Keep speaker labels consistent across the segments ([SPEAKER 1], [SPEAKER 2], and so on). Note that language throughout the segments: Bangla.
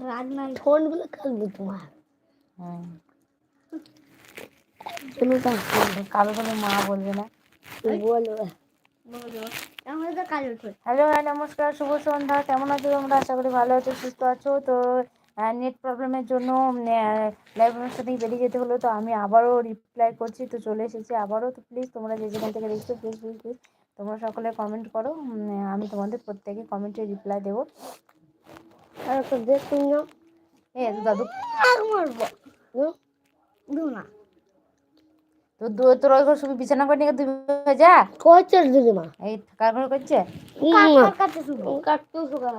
[SPEAKER 1] রাগ নাই ফোনগুলো কাটবো তোমার
[SPEAKER 2] কালো কালো মা বলবে না
[SPEAKER 1] বলবে
[SPEAKER 2] হ্যালো নমস্কার, শুভ সন্ধ্যা। কেমন আছো তোমরা? আশা করি ভালো আছো, সুস্থ আছো। তো নেট প্রবলেমের জন্য লাইভের সাথে বেরিয়ে যেতে হলো। তো আমি আবারও রিপ্লাই করছি, তো চলে এসেছি আবারও। তো প্লিজ তোমরা যে যেখান থেকে দেখছো প্লিজ প্লিজ প্লিজ তোমরা সকলে কমেন্ট করো। আমি তোমাদের প্রত্যেকে কমেন্টে রিপ্লাই দেবো।
[SPEAKER 1] আর তো দেখুন না
[SPEAKER 2] দাদু
[SPEAKER 1] মারবো না
[SPEAKER 2] তো তোর ওই ঘর শুধু বিছানা করে নিয়ে তুই যা
[SPEAKER 1] কোচের দিদিমা
[SPEAKER 2] এই কার ঘর করছে
[SPEAKER 1] কাটতে শুভ কাটতে শুকা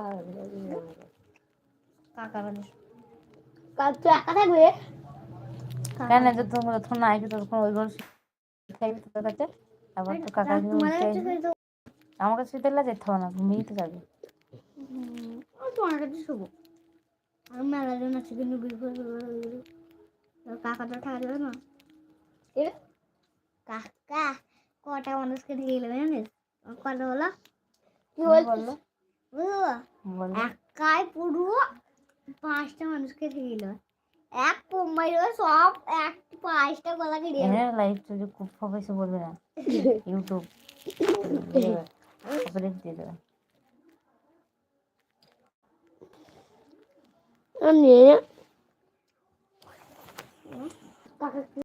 [SPEAKER 1] কাটতে একা থাকবে
[SPEAKER 2] কেন যতক্ষণ না আসবে ততক্ষণ ওই ঘর খাইবি তোর কাছে। আবার তো কাকা আমার কাছে শুতে যেতে হবে না, ঘুমিয়ে তো যাবে।
[SPEAKER 1] তোমার কাছে শুভ আর মেলা জন আছে কিন্তু কাকাটা থাকা যাবে না কাকা কটা মানুষকে দিয়ে গেলে জানিস কটা হলো কি
[SPEAKER 2] বললো
[SPEAKER 1] একাই পুরো 5টা মানুষকে দিয়ে গেল এক কোম্পাই সব এক 5টা গলা কেটে
[SPEAKER 2] লাইভ চলছে, খুব বেশি বলবে না, ইউটিউব দিয়ে দেবে।
[SPEAKER 1] আমি